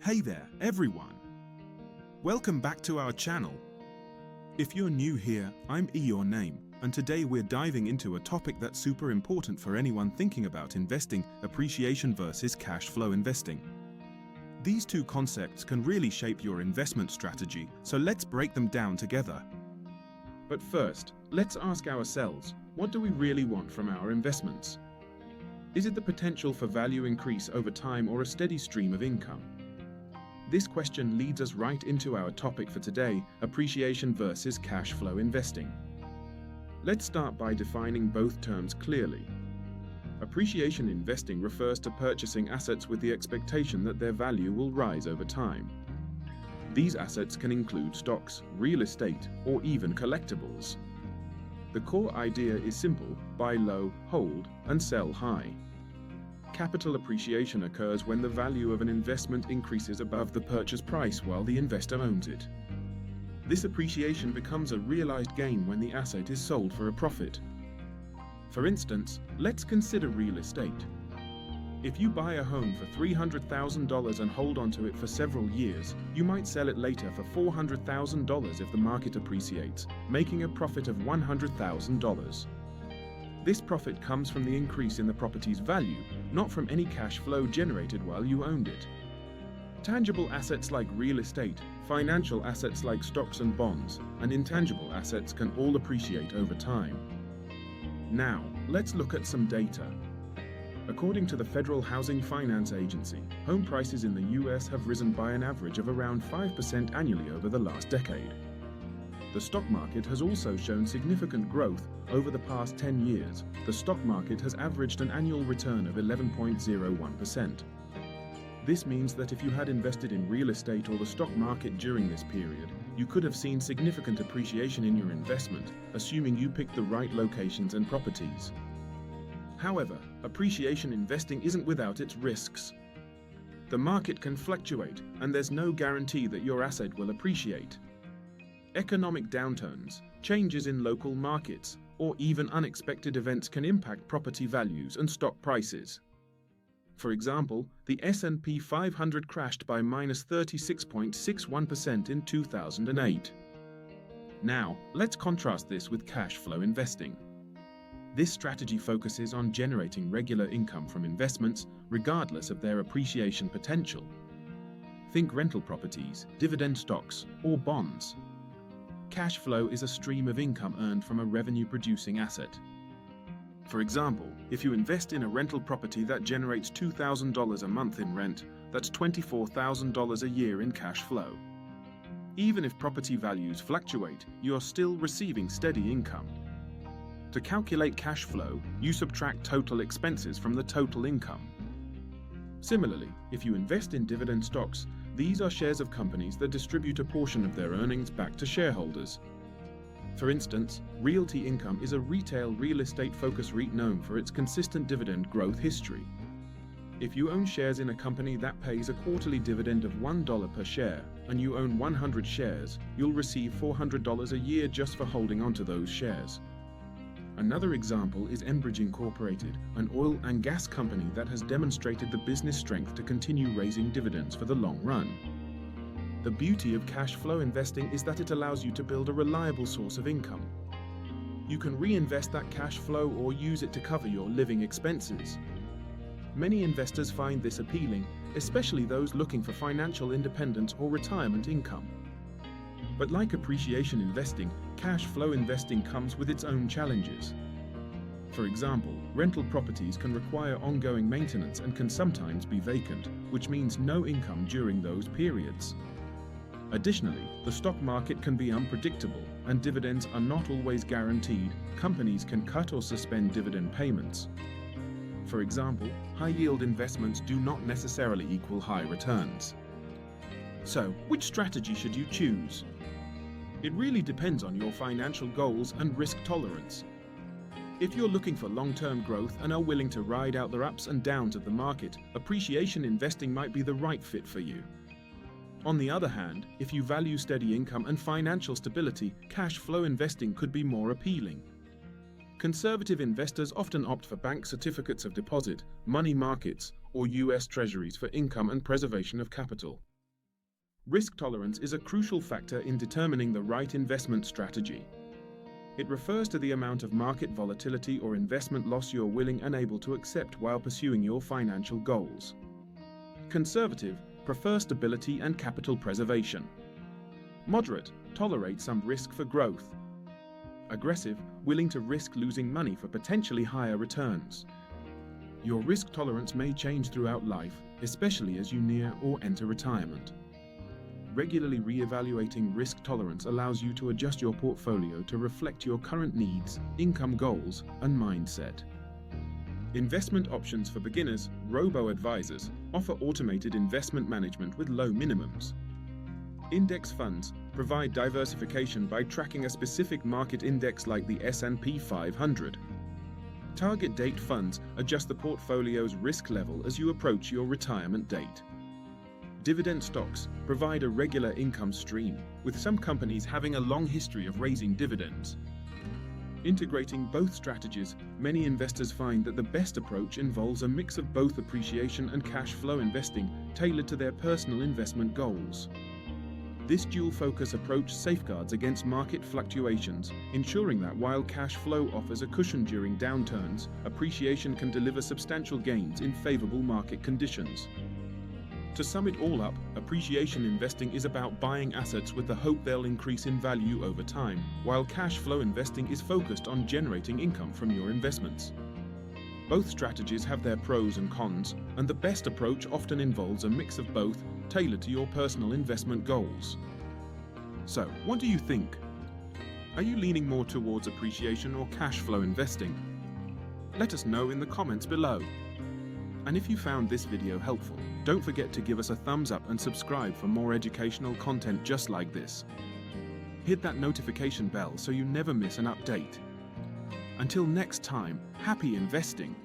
Hey there, everyone! Welcome back to our channel. If you're new here, I'm Your Name, and today we're diving into a topic that's super important for anyone thinking about investing: appreciation versus cash flow investing. These two concepts can really shape your investment strategy, so let's break them down together. But first, let's ask ourselves, what do we really want from our investments? Is it the potential for value increase over time or a steady stream of income? This question leads us right into our topic for today: appreciation versus cash flow investing. Let's start by defining both terms clearly. Appreciation investing refers to purchasing assets with the expectation that their value will rise over time. These assets can include stocks, real estate, or even collectibles. The core idea is simple: buy low, hold, and sell high. Capital appreciation occurs when the value of an investment increases above the purchase price while the investor owns it. This appreciation becomes a realized gain when the asset is sold for a profit. For instance, let's consider real estate. If you buy a home for $300,000 and hold onto it for several years, you might sell it later for $400,000 if the market appreciates, making a profit of $100,000. This profit comes from the increase in the property's value, not from any cash flow generated while you owned it. Tangible assets like real estate, financial assets like stocks and bonds, and intangible assets can all appreciate over time. Now, let's look at some data. According to the Federal Housing Finance Agency, home prices in the US have risen by an average of around 5% annually over the last decade. The stock market has also shown significant growth over the past 10 years. The stock market has averaged an annual return of 11.01%. This means that if you had invested in real estate or the stock market during this period, you could have seen significant appreciation in your investment, assuming you picked the right locations and properties. However, appreciation investing isn't without its risks. The market can fluctuate, and there's no guarantee that your asset will appreciate. Economic downturns, changes in local markets, or even unexpected events can impact property values and stock prices. For example, the S&P 500 crashed by -36.61% in 2008. Now, let's contrast this with cash flow investing. This strategy focuses on generating regular income from investments, regardless of their appreciation potential. Think rental properties, dividend stocks, or bonds. Cash flow is a stream of income earned from a revenue-producing asset. For example, if you invest in a rental property that generates $2,000 a month in rent, that's $24,000 a year in cash flow. Even if property values fluctuate, you are still receiving steady income. To calculate cash flow, you subtract total expenses from the total income. Similarly, if you invest in dividend stocks, these are shares of companies that distribute a portion of their earnings back to shareholders. For instance, Realty Income is a retail real estate-focused REIT known for its consistent dividend growth history. If you own shares in a company that pays a quarterly dividend of $1 per share, and you own 100 shares, you'll receive $400 a year just for holding onto those shares. Another example is Enbridge Incorporated, an oil and gas company that has demonstrated the business strength to continue raising dividends for the long run. The beauty of cash flow investing is that it allows you to build a reliable source of income. You can reinvest that cash flow or use it to cover your living expenses. Many investors find this appealing, especially those looking for financial independence or retirement income. But like appreciation investing, cash flow investing comes with its own challenges. For example, rental properties can require ongoing maintenance and can sometimes be vacant, which means no income during those periods. Additionally, the stock market can be unpredictable, and dividends are not always guaranteed. Companies can cut or suspend dividend payments. For example, high-yield investments do not necessarily equal high returns. So, which strategy should you choose? It really depends on your financial goals and risk tolerance. If you're looking for long-term growth and are willing to ride out the ups and downs of the market, appreciation investing might be the right fit for you. On the other hand, if you value steady income and financial stability, cash flow investing could be more appealing. Conservative investors often opt for bank certificates of deposit, money markets, or US Treasuries for income and preservation of capital. Risk tolerance is a crucial factor in determining the right investment strategy. It refers to the amount of market volatility or investment loss you're willing and able to accept while pursuing your financial goals. Conservative prefer stability and capital preservation. Moderate tolerate some risk for growth. Aggressive willing to risk losing money for potentially higher returns. Your risk tolerance may change throughout life, especially as you near or enter retirement. Regularly re-evaluating risk tolerance allows you to adjust your portfolio to reflect your current needs, income goals, and mindset. Investment options for beginners, robo-advisors, offer automated investment management with low minimums. Index funds provide diversification by tracking a specific market index like the S&P 500. Target date funds adjust the portfolio's risk level as you approach your retirement date. Dividend stocks provide a regular income stream, with some companies having a long history of raising dividends. Integrating both strategies, many investors find that the best approach involves a mix of both appreciation and cash flow investing tailored to their personal investment goals. This dual-focus approach safeguards against market fluctuations, ensuring that while cash flow offers a cushion during downturns, appreciation can deliver substantial gains in favorable market conditions. To sum it all up, appreciation investing is about buying assets with the hope they'll increase in value over time, while cash flow investing is focused on generating income from your investments. Both strategies have their pros and cons, and the best approach often involves a mix of both, tailored to your personal investment goals. So, what do you think? Are you leaning more towards appreciation or cash flow investing? Let us know in the comments below. And if you found this video helpful, don't forget to give us a thumbs up and subscribe for more educational content just like this. Hit that notification bell so you never miss an update. Until next time, happy investing!